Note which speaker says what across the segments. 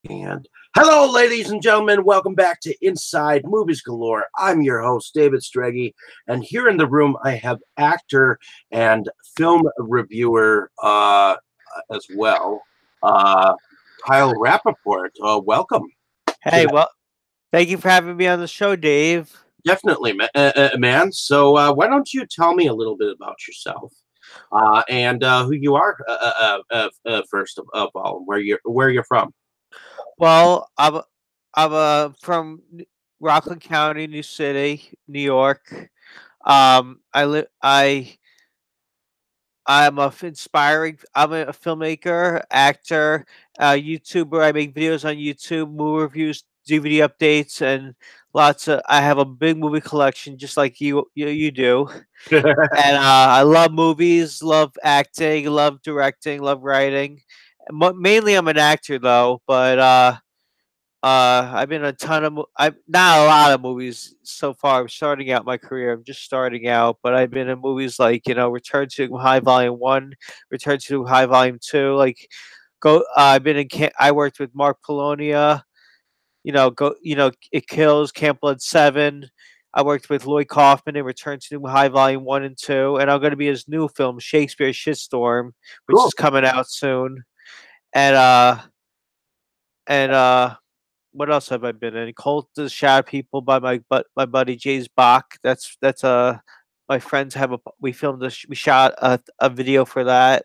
Speaker 1: And hello, ladies and gentlemen. Welcome back to Inside Movies Galore. I'm your host, David Strege. And here in the room, I have actor and film reviewer as well, Kyle Rappaport. Welcome to
Speaker 2: Hey,
Speaker 1: that.
Speaker 2: well, thank you for having me on the show, Dave.
Speaker 1: Definitely, man. So, why don't you tell me a little bit about yourself and who you are first of all, where you're from?
Speaker 2: Well, I'm from Rockland County, New City, New York. I live. I'm a filmmaker, actor, YouTuber. I make videos on YouTube, movie reviews, DVD updates, and lots of. I have a big movie collection, just like you do. And I love movies, love acting, love directing, love writing. Mainly, I'm an actor though, but I've been in a ton of. I've not a lot of movies so far. I'm starting out my career. I'm just starting out, but I've been in movies like Return to High Volume One, Return to High Volume Two. Like, I've been in. I worked with Mark Polonia. It Kills, Camp Blood 7. I worked with Lloyd Kaufman in Return to High Volume 1 and 2, and I'm going to be his new film, Shakespeare Shitstorm, which
Speaker 1: Cool.
Speaker 2: is coming out soon. And what else have I been in? Cult of the Shadow People by my buddy James Bach. That's my friends have a we filmed we shot a video for that.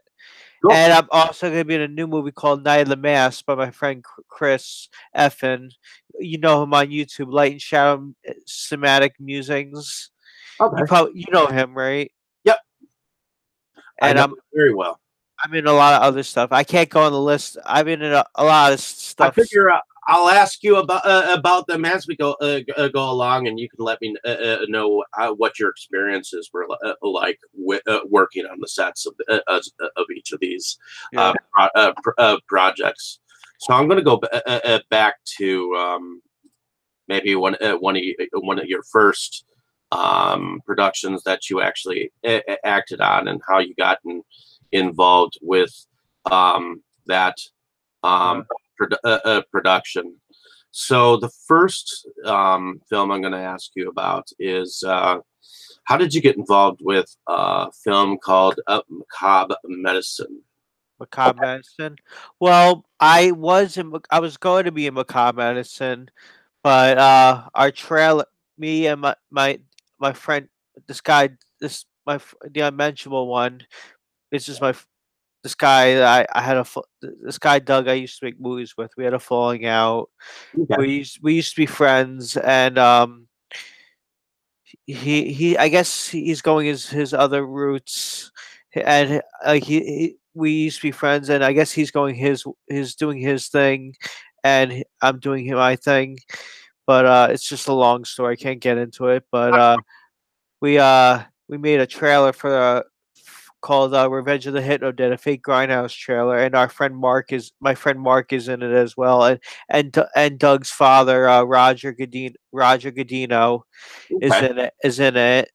Speaker 1: Cool.
Speaker 2: And I'm also going to be in a new movie called Night of the Mask by my friend Chris Effin. You know him on YouTube, Light and Shadow Cinematic Musings.
Speaker 1: Okay.
Speaker 2: You know him, right?
Speaker 1: Yep. I
Speaker 2: And
Speaker 1: know very well.
Speaker 2: I'm in a lot of other stuff. I can't go on the list. I'm in a lot of
Speaker 1: I
Speaker 2: stuff.
Speaker 1: figure I'll ask you about them as we go along, and you can let me know what your experiences were like with working on the sets of each of these
Speaker 2: Yeah.
Speaker 1: projects. So I'm going to go back to maybe one of your first productions that you actually acted on, and how you got involved with that
Speaker 2: Yeah.
Speaker 1: um, production. So the first film I'm going to ask you about is how did you get involved with a film called Macabre Medicine?
Speaker 2: Macabre Medicine. Well, I was going to be in Macabre Medicine, but our trailer, me and my friend, this guy, the unmentionable one. This is this guy that I had this guy Doug I used to make movies with. We had a falling out.
Speaker 1: Okay.
Speaker 2: We used to be friends, and he I guess he's going his other roots, and we used to be friends, and I guess he's going his doing his thing, and I'm doing my thing. But it's just a long story. I can't get into it. But we made a trailer for called Revenge of the Hypno Dead, a fake grindhouse trailer, and my friend Mark is in it as well, and Doug's father, Roger Godino
Speaker 1: Okay.
Speaker 2: is in it,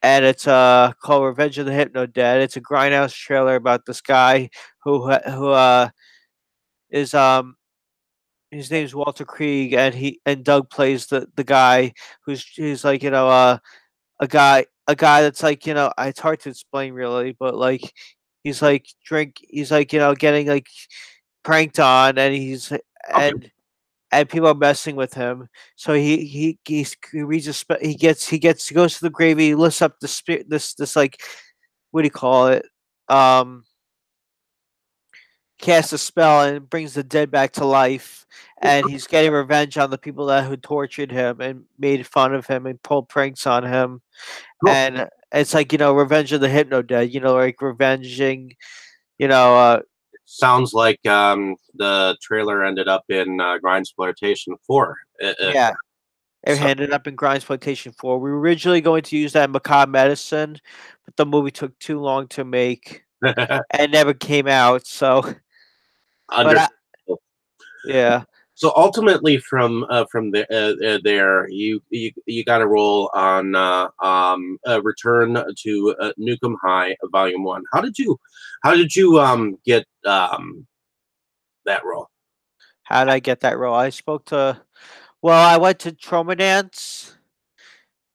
Speaker 2: and it's called Revenge of the Hypno Dead. It's a grindhouse trailer about this guy who is his name's Walter Krieg, and Doug plays the guy who's like a guy that's like it's hard to explain really, but like he's like getting like pranked on, and
Speaker 1: Okay.
Speaker 2: and people are messing with him. So he reads he goes to the grave. He lifts up the spirit. This like, what do you call it? Um, Casts a spell and brings the dead back to life. And he's getting revenge on the people that who tortured him and made fun of him and pulled pranks on him.
Speaker 1: Cool.
Speaker 2: And it's like Revenge of the Hypno Dead. Like revenging. You know, uh,
Speaker 1: Sounds like the trailer ended up in Grindsploitation 4.
Speaker 2: yeah. It
Speaker 1: So
Speaker 2: ended up in Grindsploitation 4. We were originally going to use that in Macabre Medicine, but the movie took too long to make and never came out. So, but
Speaker 1: understandable.
Speaker 2: yeah,
Speaker 1: So ultimately, from there, you got a role on Return to Nukem High Volume One. How did you get that role?
Speaker 2: How did I get that role? I spoke to. Well, I went to Trauma Dance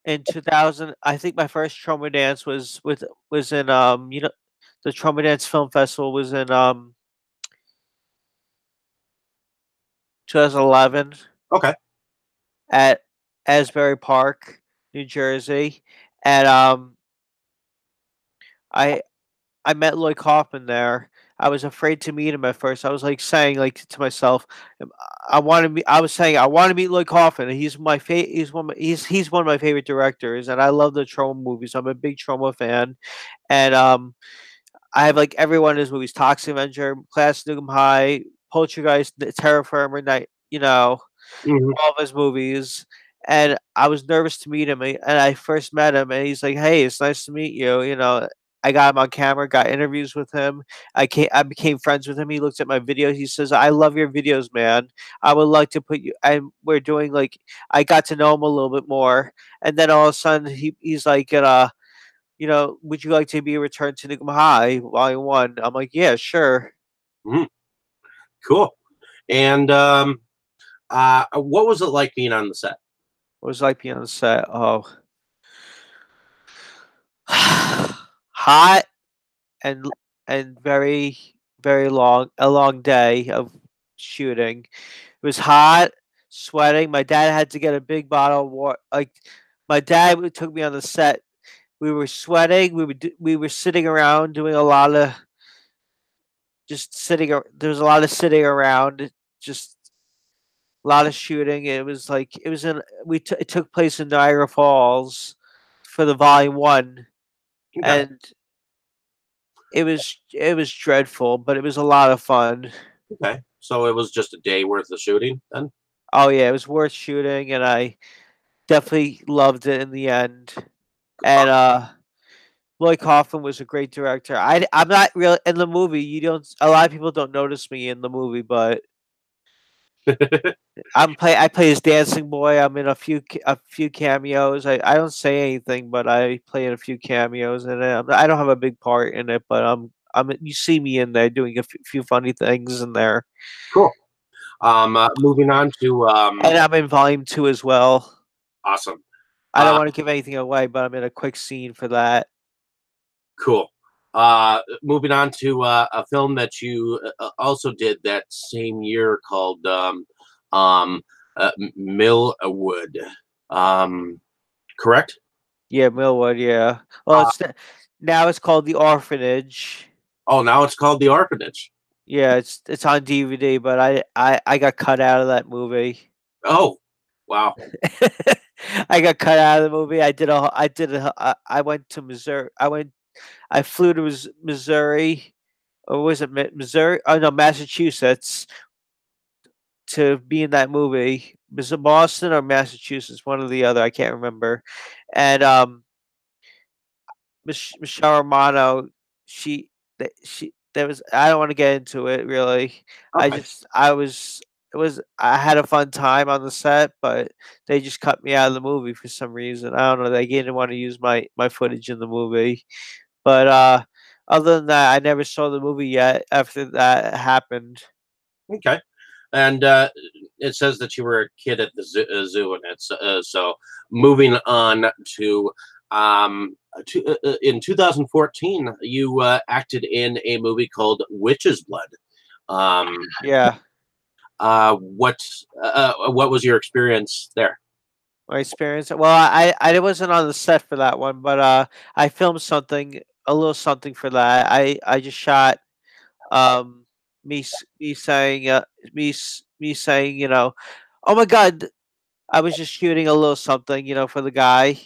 Speaker 2: in 2000. I think my first Trauma Dance was in the Trauma Dance Film Festival was in 2011
Speaker 1: Okay.
Speaker 2: at Asbury Park, New Jersey, and I I met Lloyd Kaufman there. I was afraid to meet him at first. I was like saying like to myself, I want to meet. I was saying I want to meet Lloyd Kaufman. He's my favorite. He's one of my favorite directors, and I love the trauma movies. I'm a big trauma fan, and I have like every one of his movies: Toxic Avenger, Class Nukem High, Poltergeist, Terror Firmer Night.
Speaker 1: Hmm.
Speaker 2: All of his movies, and I was nervous to meet him. And I first met him, and he's like, "Hey, it's nice to meet you." I got him on camera, got interviews with him. I became friends with him. He looked at my videos. He says, "I love your videos, man. I would like to put you." And we're doing like I got to know him a little bit more, and then all of a sudden he's like, would you like to be returned to Nukem High Volume One? I'm like, yeah, sure.
Speaker 1: Hmm. Cool. And what was it like being on the set?
Speaker 2: What was it like being on the set? Oh, hot and very a long day of shooting. It was hot, sweating. My dad had to get a big bottle of water. Like my dad took me on the set. We were sweating. We were sitting around doing a lot of just sitting. There was a lot of sitting around. Just a lot of shooting. It was like it was in it took place in Niagara Falls for the volume one,
Speaker 1: Okay.
Speaker 2: and it was dreadful, but it was a lot of fun.
Speaker 1: Okay. So it was just a day worth of shooting then?
Speaker 2: Oh yeah, it was worth shooting, and I definitely loved it in the end. And Lloyd Kaufman was a great director. I'm not really in the movie. You don't. A lot of people don't notice me in the movie, but I play his dancing boy. I'm in a few cameos. I don't say anything, but I play in a few cameos in it. I don't have a big part in it, but you see me in there doing a few funny things in there,
Speaker 1: Cool. Moving on to
Speaker 2: and I'm in volume two as well.
Speaker 1: awesome.
Speaker 2: I don't
Speaker 1: Uh,
Speaker 2: want to give anything away, but I'm in a quick scene for that.
Speaker 1: cool. Moving on to a film that you also did that same year called um, Millwood. Um, correct?
Speaker 2: Yeah, Millwood. Yeah. Well,
Speaker 1: Uh,
Speaker 2: now it's called The Orphanage.
Speaker 1: oh, now it's called The Orphanage.
Speaker 2: Yeah, it's on DVD, but I got cut out of that movie.
Speaker 1: Oh, wow.
Speaker 2: I got cut out of the movie. I went to Missouri. I flew to Missouri, or was it Missouri? Oh no, Massachusetts to be in that movie. Was it Boston or Massachusetts? One or the other. I can't remember. And Michelle Romano, she there was. I don't want to get into it really.
Speaker 1: Okay.
Speaker 2: I had a fun time on the set, but they just cut me out of the movie for some reason. I don't know. They didn't want to use my footage in the movie. But other than that, I never saw the movie yet. After that happened,
Speaker 1: Okay. And it says that you were a kid at the zoo, and it's so moving on in 2014, you acted in a movie called Witch's Blood. Um,
Speaker 2: yeah,
Speaker 1: what what was your experience there?
Speaker 2: my experience. Well, I wasn't on the set for that one, but I filmed a little something for that. I just shot um me saying me saying oh my god, I was just shooting a little something for the guy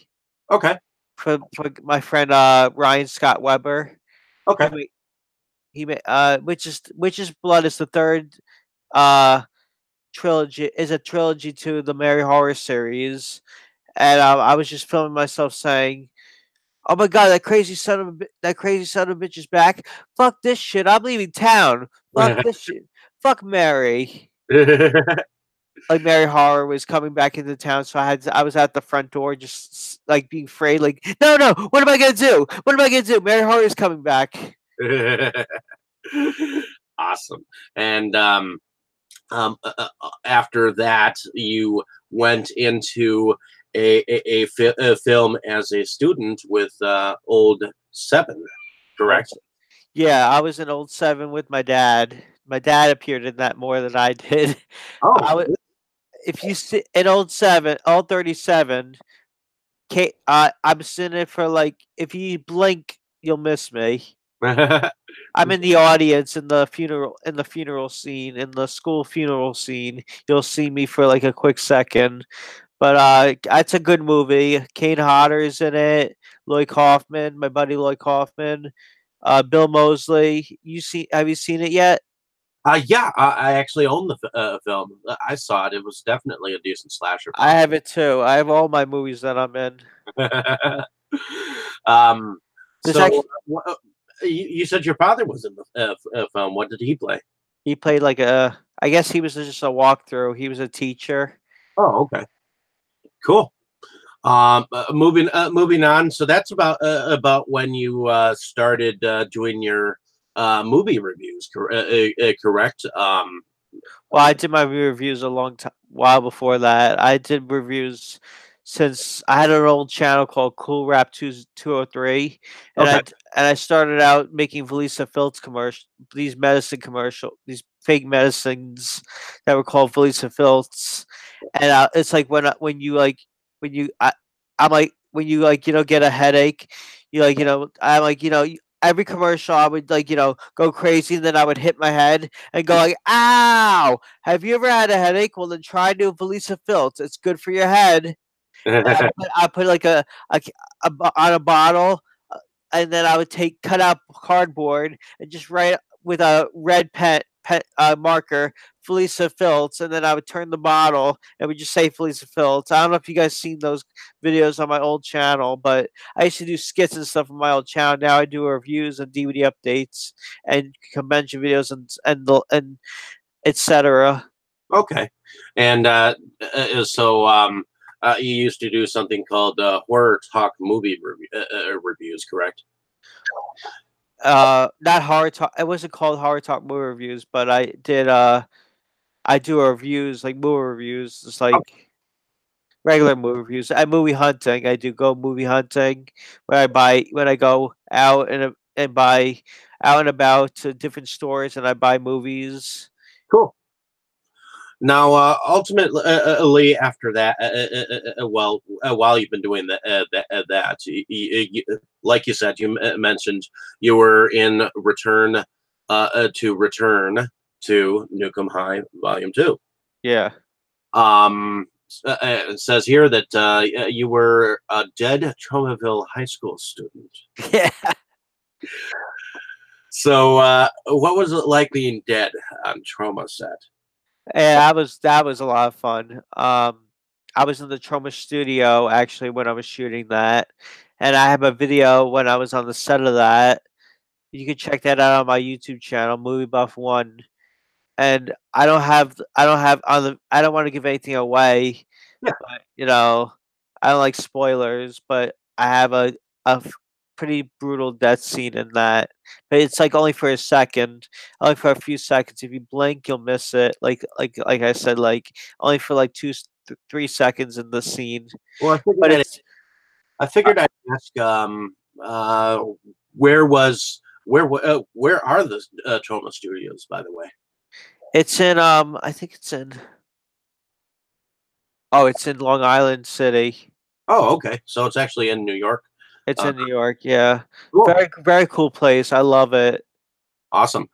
Speaker 1: Okay.
Speaker 2: for my friend Ryan Scott Weber.
Speaker 1: Okay.
Speaker 2: He made which is blood is the third uh a trilogy to the Mary Horror series, and I was just filming myself saying, "Oh my god, that crazy son of a bitch is back! Fuck this shit! I'm leaving town! Fuck this shit! Fuck Mary!" Like Mary Horror was coming back into town, so I was at the front door, just like being afraid, like, "No, no! What am I gonna do? What am I gonna do? Mary Horror is coming back!"
Speaker 1: Awesome. And After that, you went into a film as a student with Old Seven,
Speaker 2: Old,
Speaker 1: correct?
Speaker 2: yeah, I was in Old Seven with my dad. My dad appeared in that more than I did.
Speaker 1: Oh,
Speaker 2: I was, if you see in Old Seven, Old 37, I'm sitting it for like if you blink, you'll miss me. I'm in the audience in the funeral scene, in the school funeral scene. You'll see me for like a quick second. But it's a good movie. Kane Hodder is in it. Lloyd Kaufman, my buddy Lloyd Kaufman. Bill Moseley. Have you seen it yet?
Speaker 1: yeah, I actually own the film. I saw it. It was definitely a decent slasher
Speaker 2: I have it too. I have all my movies that I'm in.
Speaker 1: film. um,
Speaker 2: There's
Speaker 1: so
Speaker 2: actually
Speaker 1: you said your father was in the film. What did he play?
Speaker 2: he played like a. I guess he was just a walkthrough. He was a teacher.
Speaker 1: Oh, okay, cool. Moving on. So that's about when you started doing your movie reviews, correct?
Speaker 2: Well, I did my reviews a long time while before that. I did reviews since I had an old channel called Cool Rap 203, and
Speaker 1: Okay,
Speaker 2: I started out making Valisa Filts these fake medicines that were called Valisa Filts, and it's like when you like when you I'm like when you like get a headache, you like I'm like every commercial I would like go crazy, and then I would hit my head and go like, "Ow! Have you ever had a headache? Well, then try new Valisa Filts. It's good for your head." And I put like a, on a bottle, and then I would cut out cardboard and just write with a red marker Felisa Filts, and then I would turn the bottle and we just say Felisa Filts. I don't know if you guys seen those videos on my old channel, but I used to do skits and stuff on my old channel. Now I do reviews and DVD updates and convention videos and etc.
Speaker 1: okay, and so you used to do something called horror talk movie reviews, correct?
Speaker 2: Not horror talk. It wasn't called horror talk movie reviews, but I do reviews like movie reviews. It's like regular movie reviews. I movie hunting. I do go movie hunting when I go out and buy out and about to different stores and I buy movies.
Speaker 1: Cool. Now, ultimately, after that, while you've been doing that like you said, mentioned you were in Return to Nukem High Volume Two.
Speaker 2: Yeah.
Speaker 1: It says here that you were a dead Tromaville High School student.
Speaker 2: Yeah.
Speaker 1: So, what was it like being dead on Trauma set?
Speaker 2: And that was a lot of fun. I was in the Trauma studio actually when I was shooting that, and I have a video when I was on the set of that. You can check that out on my YouTube channel, Movie Buff One. And I don't want to give anything away,
Speaker 1: Yeah.
Speaker 2: but I don't like spoilers, but I have a pretty brutal death scene in that. But it's like only for a second, only for a few seconds. If you blink, you'll miss it. Like I said, like only for like 3 seconds in the scene.
Speaker 1: Well,
Speaker 2: But it's
Speaker 1: I
Speaker 2: uh,
Speaker 1: figured I'd ask, uh, where was where are the Trauma Studios, by the way?
Speaker 2: it's in I think it's in Long Island City.
Speaker 1: Oh, okay. So it's actually in New York.
Speaker 2: It's
Speaker 1: Uh,
Speaker 2: in New York. Yeah,
Speaker 1: cool,
Speaker 2: very cool place. I love it.
Speaker 1: awesome.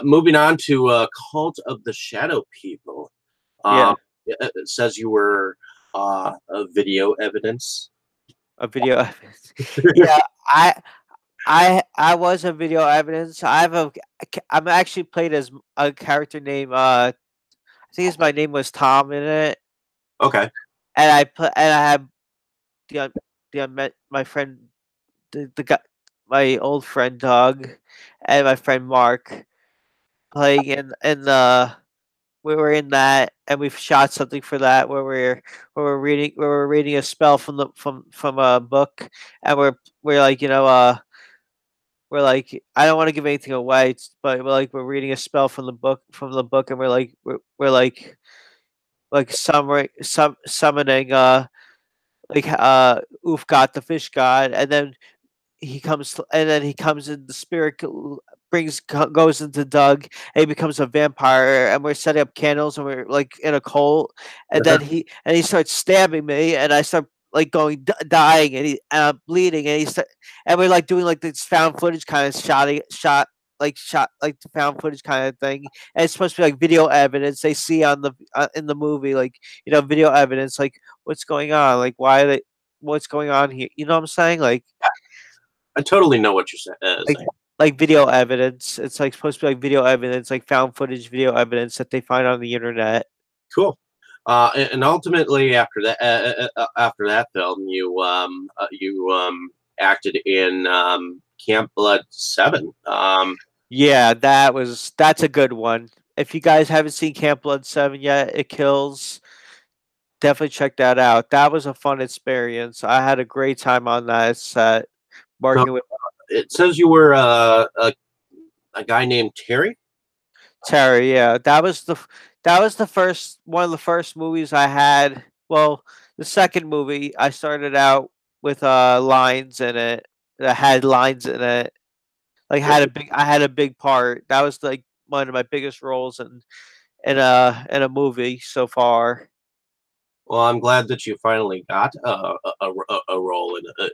Speaker 1: Moving on to Cult of the Shadow People.
Speaker 2: Yeah.
Speaker 1: Um, it says you were video evidence.
Speaker 2: A video evidence. Yeah, I was a video evidence. I'm actually played as a character named I think my name was Tom in it,
Speaker 1: Okay,
Speaker 2: and I have the unmet my friend the guy my old friend Doug and my friend Mark playing in the we were in that and we shot something for that where we're reading a spell from a book and we're like we're like, I don't want to give anything away, but we're reading a spell from the book, and we're like summoning Ufgot the fish god, and then he comes in the spirit goes into Doug, and he becomes a vampire, and we're setting up candles, and we're like in a cult, and then he starts stabbing me, and I start like dying, and I'm bleeding, and we're like doing like this found footage kind of shot like the found footage kind of thing, and it's supposed to be like video evidence they see on the in the movie, like video evidence, like what's going on, like why they what's going on here, you know what I'm saying,
Speaker 1: I totally know what you're
Speaker 2: like
Speaker 1: saying.
Speaker 2: like video evidence. It's like supposed to be like video evidence, like found footage video evidence that they find on the internet.
Speaker 1: Cool. And ultimately, after that film, you acted in Camp Blood 7.
Speaker 2: Yeah, that's a good one. If you guys haven't seen Camp Blood 7 yet, it kills. Definitely check that out. That was a fun experience. I had a great time on that set
Speaker 1: So
Speaker 2: working with
Speaker 1: it says you were a guy named Terry.
Speaker 2: Terry. Yeah, that was the first one of the first movies I had. Well, the second movie I started out with lines in it that had lines in it. Like I had a big part. That was like one of my biggest roles in a movie so far.
Speaker 1: Well, I'm glad that you finally got a role in a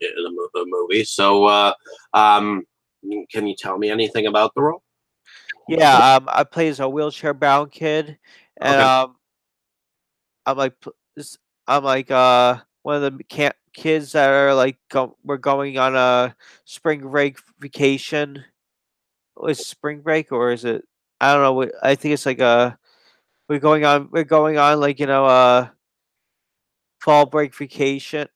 Speaker 1: movie. So, can you tell me anything about the role?
Speaker 2: Yeah, I play as a wheelchair bound kid, and
Speaker 1: Okay.
Speaker 2: I'm like I'm like one of the kids that are like we're going on a spring break vacation. Is it spring break or is it? I don't know. I think it's like a we're going on like fall break vacation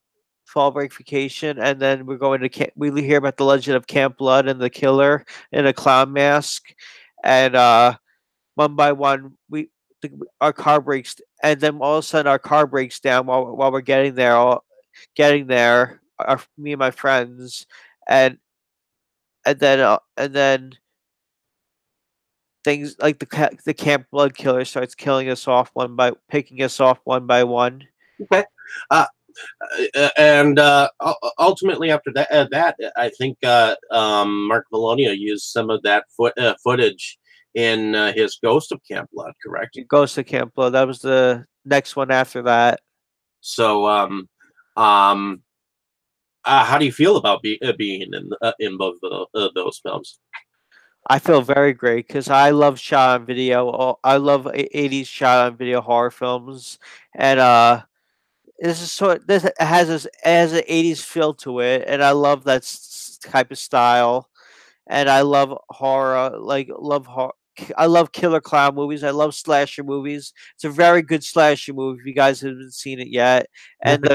Speaker 2: and then we're going to we hear about the legend of Camp Blood and the killer in a clown mask, and one by one our car breaks, and then all of a sudden our car breaks down while we're getting there, me and my friends, and and then things like the Camp Blood killer starts killing us off picking us off one by one.
Speaker 1: Okay. Uh, and ultimately, after that I think Mark Valonia used some of that footage in his Ghost of Camp Blood, correct?
Speaker 2: It goes to Camp Blood. That was the next one after that.
Speaker 1: So, um, how do you feel about being in both of those films?
Speaker 2: I feel very great because I love shot on video. I love 80s shot on video horror films, and this has an 80s feel to it, and I love that type of style. And I love horror, I love killer clown movies. I love slasher movies. It's a very good slasher movie if you guys haven't seen it yet. And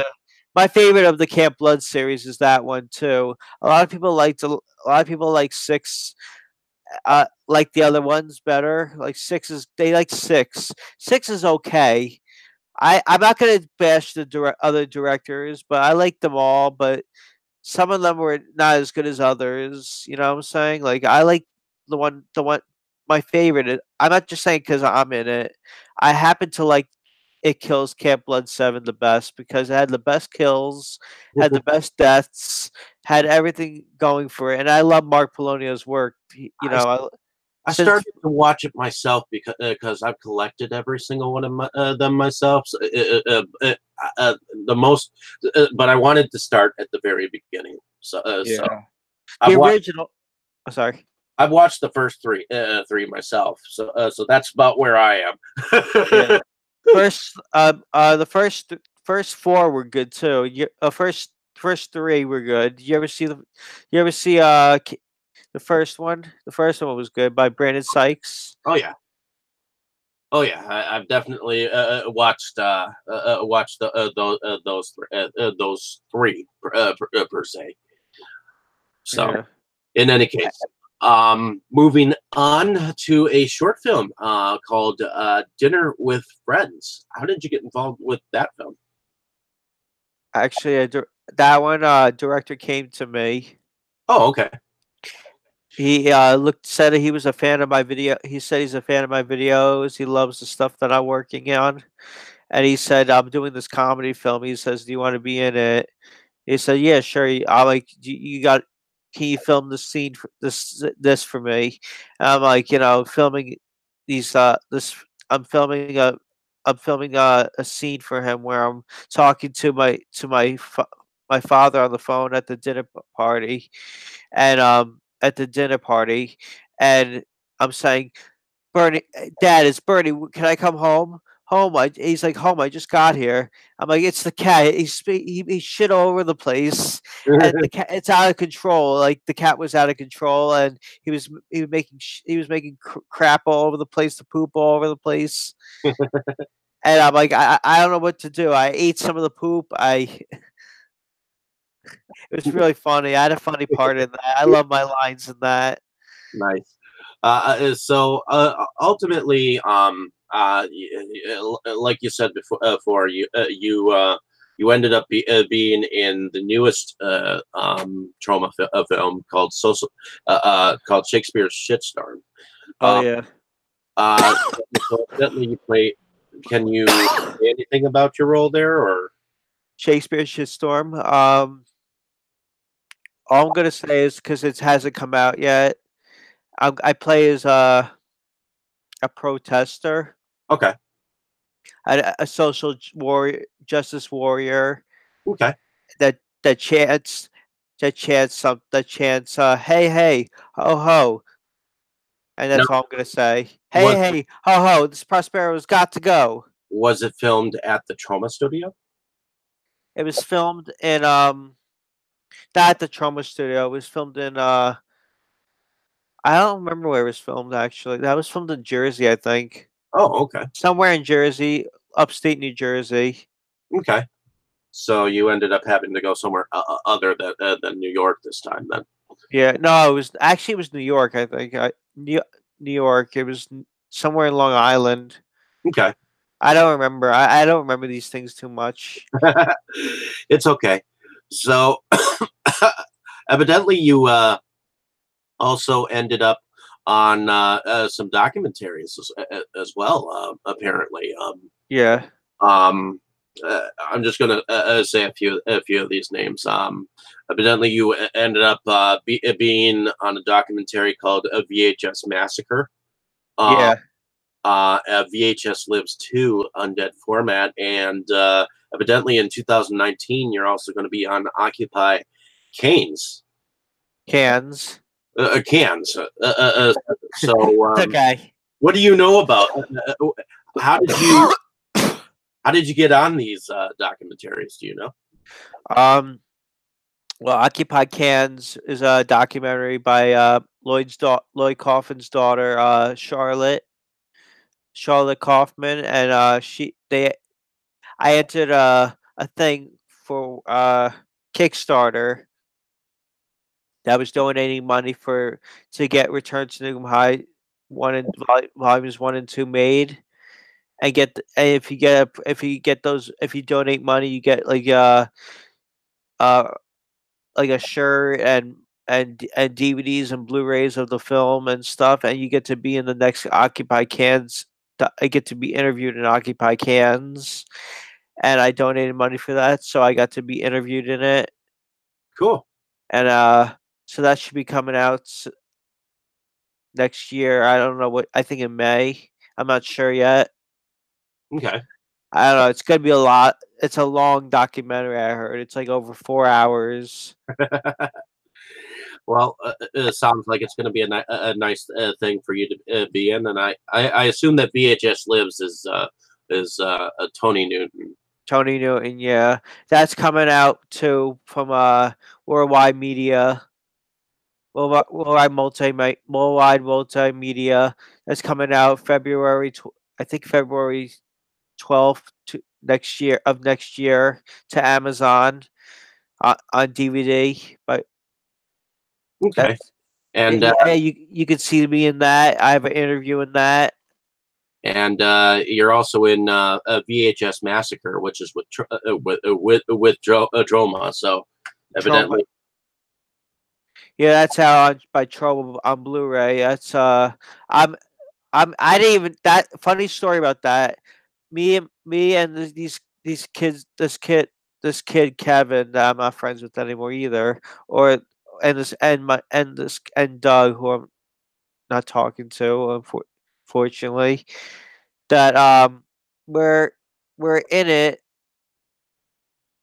Speaker 2: my favorite of the Camp Blood series is that one too. A lot of people like six, like the other ones better. Like they like six. Six is okay. I'm not gonna bash the other directors, but I like them all. But some of them were not as good as others. You know what I'm saying? Like I like the one my favorite. I'm not just saying because I'm in it. I happen to like It Kills Camp Blood 7 the best because it had the best kills, had the best deaths, had everything going for it, and I love Mark Polonia's work.
Speaker 1: I I
Speaker 2: Since
Speaker 1: started to watch it myself because I've collected every single one of them myself. So, the most, but I wanted to start at the very beginning. So
Speaker 2: yeah, the
Speaker 1: I've watched
Speaker 2: original. Oh, sorry.
Speaker 1: I've watched the first three myself. So that's about where I
Speaker 2: Yeah.
Speaker 1: am.
Speaker 2: The first four were good too. First three were good. You ever see the first one? The first one was good by Brandon Sykes.
Speaker 1: Oh yeah. Oh yeah, I've definitely watched those three per se. So,
Speaker 2: Yeah.
Speaker 1: in any case, moving on to a short film called Dinner with Friends. How did you get involved with that film?
Speaker 2: Actually, that one director came to me.
Speaker 1: Oh, okay.
Speaker 2: He said he was a fan of my video. He said he's a fan of my videos. He loves the stuff that I'm working on, and he said I'm doing this comedy film. He says, "Do you want to be in it?" He said, "Yeah, sure." I'm like, You got? Can you film this scene for this for me?" And I'm like, filming these this. I'm filming a scene for him where I'm talking to my father on the phone at the dinner party, and at the dinner party, and I'm saying, Bernie, Dad, it's Bernie. Can I come home? Home. He's like, home. I just got here. I'm like, it's the cat. He shit all over the place, and the cat. It's out of control. Like the cat was out of control, and he was making crap all over the place, the poop all over the place. And I'm like, I don't know what to do. I ate some of the poop. It was really funny. I had a funny part in that. I love my lines in that.
Speaker 1: Nice. So ultimately, like you said before you ended up being in the newest trauma film called Shakespeare's Shitstorm.
Speaker 2: Oh
Speaker 1: Uh,
Speaker 2: yeah.
Speaker 1: so evidently you play. Can you say anything about your role there, or
Speaker 2: Shakespeare's Shitstorm. All I'm gonna say is because it hasn't come out yet. I play as a protester,
Speaker 1: okay,
Speaker 2: a social warrior, justice warrior
Speaker 1: okay?
Speaker 2: that that chants that chants hey hey ho ho, and
Speaker 1: Now,
Speaker 2: that's all I'm gonna say. Hey
Speaker 1: was
Speaker 2: hey ho ho, this Prospero's got to go.
Speaker 1: was it filmed at the Trauma Studio?
Speaker 2: It was filmed in not at the Trauma Studio. It was filmed in I don't remember where it was filmed actually. That was filmed in Jersey, I think.
Speaker 1: Oh, okay,
Speaker 2: Somewhere in Jersey, upstate New Jersey.
Speaker 1: okay. So you ended up having to go somewhere other than New York this time, then.
Speaker 2: Yeah, no, it was New York, I think. New York. It was somewhere in Long Island.
Speaker 1: Okay,
Speaker 2: I don't remember. I don't remember these things too much.
Speaker 1: it's okay. So evidently, you also ended up on some documentaries as well. Apparently,
Speaker 2: Yeah,
Speaker 1: um, I'm just gonna say a few of these names. Evidently, you ended up being on a documentary called "A VHS Massacre." Uh,
Speaker 2: yeah,
Speaker 1: VHS Lives 2 Undead Format, and evidently in 2019, you're also going to be on Occupy Canes.
Speaker 2: cans.
Speaker 1: Cans. So,
Speaker 2: Okay.
Speaker 1: what do you know about? How did you how did you get on these documentaries? Do you know?
Speaker 2: Um. Well, Occupy Cans is a documentary by Lloyd Coffin's daughter, Charlotte Kaufman, and she they I entered a thing for Kickstarter that was donating money for to get Return to Nukem High volumes 1 and 2 made, and and if you get those, if you donate money, you get uh like a shirt and DVDs and Blu-rays of the film and stuff, and you get to be in the next Occupy Cans. I get to be interviewed in Occupy Cans, and I donated money for that, so I got to be interviewed in it,
Speaker 1: Cool.
Speaker 2: and so that should be coming out next year. I don't know what, I think in May. I'm not sure yet.
Speaker 1: Okay.
Speaker 2: I don't know. It's gonna be a lot. It's a long documentary. I heard it's like over 4 hours.
Speaker 1: Well, it sounds like it's going to be a nice thing for you to be in, and I assume that VHS Lives is Tony Newton.
Speaker 2: Tony Newton, yeah, that's coming out too from Worldwide Media, Worldwide Multimedia. That's coming out I think February 12th to next year to Amazon on DVD. But
Speaker 1: Okay.
Speaker 2: that's
Speaker 1: And
Speaker 2: yeah, you can see me in that. I have an interview in that.
Speaker 1: you're also in a VHS Massacre, which is with Droma. So
Speaker 2: Trauma.
Speaker 1: evidently,
Speaker 2: Yeah, that's how I buy Trouble on Blu-ray. I'm I didn't even that funny story about that. Me and these kids, this kid Kevin that I'm not friends with anymore either, or and this and Doug who I'm not talking to, fortunately, that we're we're in it.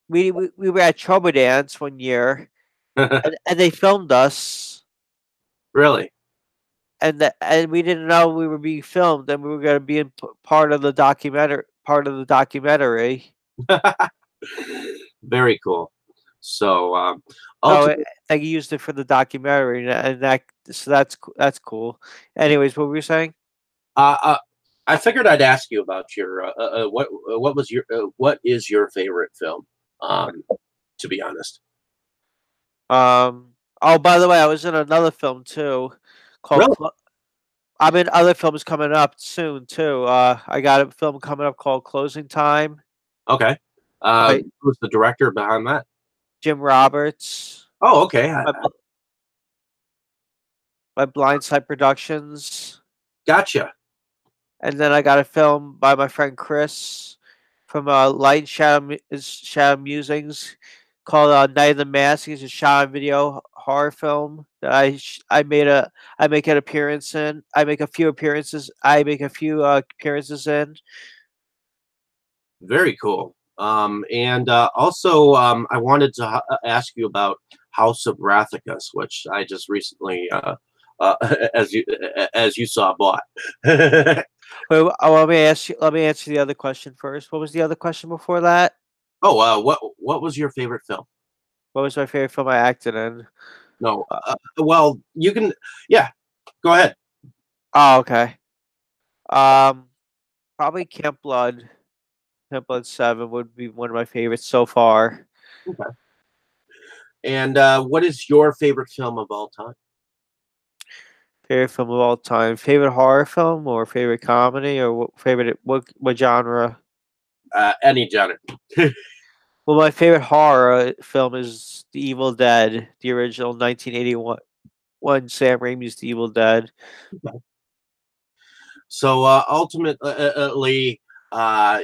Speaker 2: We were at Trouble Dance one year, and they filmed us,
Speaker 1: Really?
Speaker 2: and we didn't know we were being filmed, and we were going to be in part of the documentary. Part of the documentary.
Speaker 1: Very cool. So,
Speaker 2: So
Speaker 1: ultimately,
Speaker 2: they used it for the documentary, and that so that's cool. Anyways, what were you saying?
Speaker 1: uh, uh, I figured I'd ask you about your what is your favorite film? Um, to be honest,
Speaker 2: Oh, by the way, I was in another film too, called.
Speaker 1: really?
Speaker 2: I'm in other films coming up soon too. I got a film coming up called Closing Time
Speaker 1: Okay.
Speaker 2: by
Speaker 1: Who's the director behind that?
Speaker 2: Jim Roberts,
Speaker 1: Oh, okay.
Speaker 2: by, by Blindside Productions.
Speaker 1: Gotcha.
Speaker 2: And then I got a film by my friend Chris from Light and Shadow Musings called Night of the Mask. It's a shot on video horror film that I make an appearance in. I make a few appearances. I make a few appearances in.
Speaker 1: Very cool. And also, I wanted to ask you about House of Rathicus, which I just recently, uh, as you saw, bought.
Speaker 2: Wait, let me ask you. Let me answer the other question first. What was the other question before that?
Speaker 1: Oh, what was your favorite film?
Speaker 2: What was my favorite film I acted in?
Speaker 1: No, well, you can, yeah, go ahead.
Speaker 2: Oh, okay. Um, Probably Camp Blood. Camp Blood 7 would be one of my favorites so far.
Speaker 1: Okay. And what is your favorite film of all time?
Speaker 2: Favorite film of all time. Favorite horror film or favorite comedy or what genre?
Speaker 1: Any genre.
Speaker 2: Well, my favorite horror film is The Evil Dead, the original 1981 one Sam Raimi's The Evil Dead.
Speaker 1: So ultimately,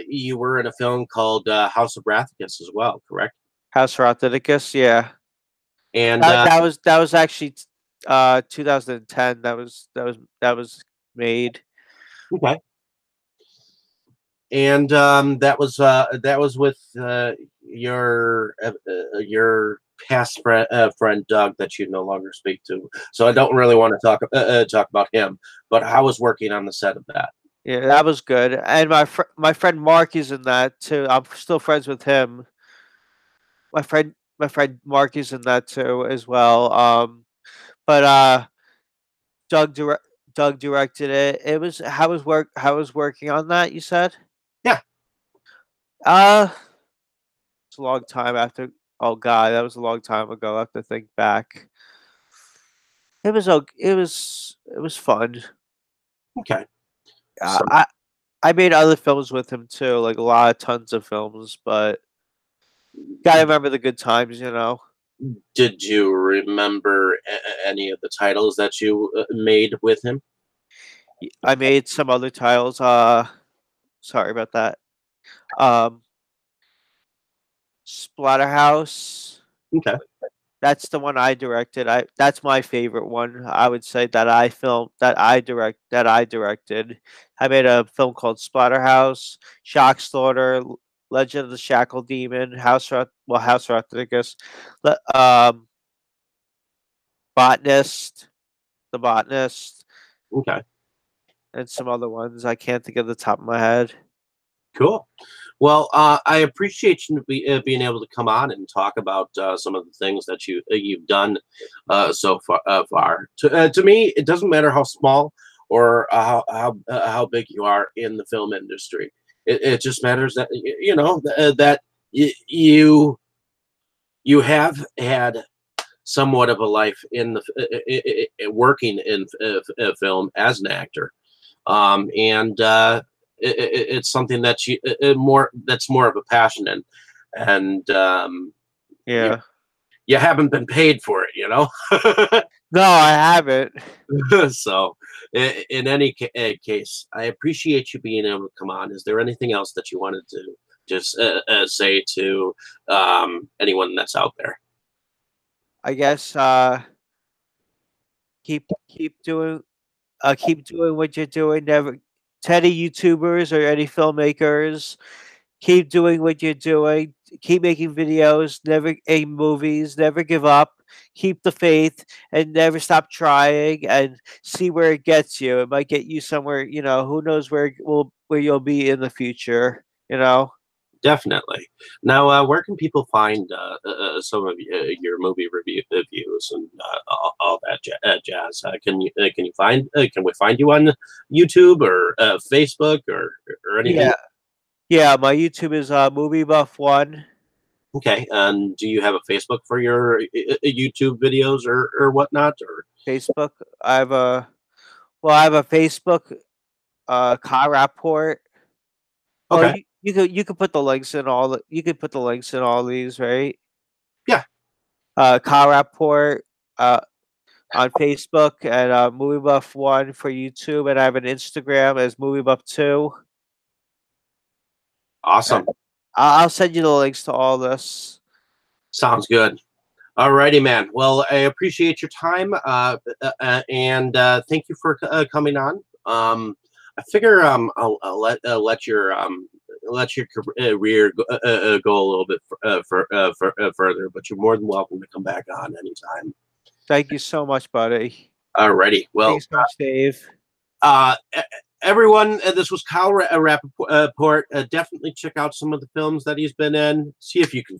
Speaker 1: you were in a film called House of Rathicus as well, correct?
Speaker 2: House Rothnicus, yeah.
Speaker 1: And
Speaker 2: That was actually 2010. That was made.
Speaker 1: okay, and that was with your past friend Doug that you no longer speak to. So I don't really want to talk about him, but how was working on the set of that?
Speaker 2: Yeah, that was good. And my friend Mark is in that too. I'm still friends with him. My friend Mark is in that too as well. But Doug direct Doug directed it. It was how was working on that, you said?
Speaker 1: Yeah,
Speaker 2: Uh it's a long time after oh god, that was a long time ago. I have to think back. It was fun.
Speaker 1: okay.
Speaker 2: Uh,
Speaker 1: So
Speaker 2: I I made other films with him too, like a lot of tons of films, but gotta remember the good times, you know.
Speaker 1: did you remember any of the titles that you made with him?
Speaker 2: I made some other titles. Sorry about that. Um, Splatterhouse.
Speaker 1: Okay,
Speaker 2: That's the one I directed. That's my favorite one. I would say that I directed. I made a film called Splatterhouse, Shock Slaughter, Legend of the Shackle Demon, House Rat, I guess. Botanist, the Botanist,
Speaker 1: okay.
Speaker 2: and some other ones I can't think of the top of my head.
Speaker 1: Cool. Well, I appreciate you being able to come on and talk about some of the things that you've done so far. To me, it doesn't matter how small or how big you are in the film industry. It just matters that that you you have had somewhat of a life in the working in film as an actor, and it's something that you more that's more of a passion and yeah,
Speaker 2: Yeah.
Speaker 1: you haven't been paid for it, you know.
Speaker 2: No, I haven't.
Speaker 1: So, in any case, I appreciate you being able to come on. Is there anything else that you wanted to just say to anyone that's out there?
Speaker 2: I guess keep doing what you're doing. Never to any YouTubers or any filmmakers. Keep doing what you're doing. Keep making videos. Never aim movies. Never give up. Keep the faith and never stop trying. And see where it gets you. It might get you somewhere. You know, who knows where you'll be in the future. You know.
Speaker 1: Definitely. Now, where can people find some of your movie reviews and all that jazz? Can you find can we find you on YouTube or Facebook or anything?
Speaker 2: Yeah. Yeah. My YouTube is Movie Buff One.
Speaker 1: Okay. And do you have a Facebook for your YouTube videos or whatnot? Or
Speaker 2: Facebook. I have a I have a Facebook. Kyle Rappaport. Well,
Speaker 1: okay,
Speaker 2: you could put the links in you could put the links in all these, right?
Speaker 1: yeah,
Speaker 2: Kyle Rappaport uh on Facebook and Movie Buff One for YouTube, and I have an Instagram as Movie Buff Two. And
Speaker 1: awesome.
Speaker 2: I'll send you the links to all this.
Speaker 1: Sounds good. Alrighty, man. Well, I appreciate your time, and thank you for coming on. I figure I'll let your career go a little bit further, but you're more than welcome to come back on anytime.
Speaker 2: Thank you so much, buddy.
Speaker 1: Alrighty. Well,
Speaker 2: Thanks so much, Dave.
Speaker 1: uh, everyone, this was Kyle Rappaport. Definitely check out some of the films that he's been in. See if you can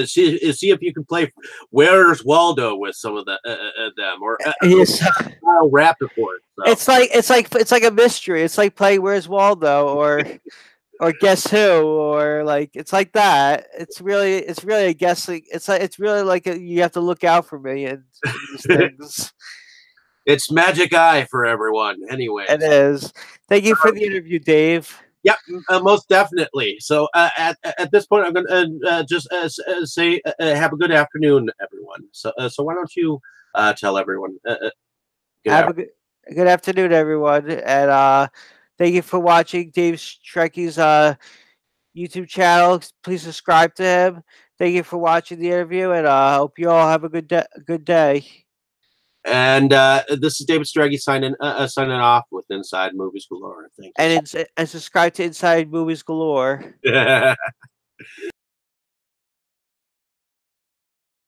Speaker 1: see if you can play Where's Waldo with some of them, or
Speaker 2: Yes.
Speaker 1: Kyle Rappaport. So.
Speaker 2: It's like a mystery. It's like playing Where's Waldo or Guess Who or like it's like that. It's really a guessing. It's really like you have to look out for me and these things.
Speaker 1: It's magic eye for everyone. Anyways,
Speaker 2: It is. Thank you for the interview, Dave.
Speaker 1: yep, most definitely. So at this point, I'm going to just say have a good afternoon, everyone. So why don't you tell everyone good
Speaker 2: Have
Speaker 1: afternoon.
Speaker 2: a good afternoon, everyone, and thank you for watching Dave Strecky's YouTube channel. Please subscribe to him. Thank you for watching the interview, and I hope you all have a good day.
Speaker 1: And this is David Straggy signing off with Inside Movies Galore. Thank
Speaker 2: And subscribe to Inside Movies Galore.
Speaker 1: you.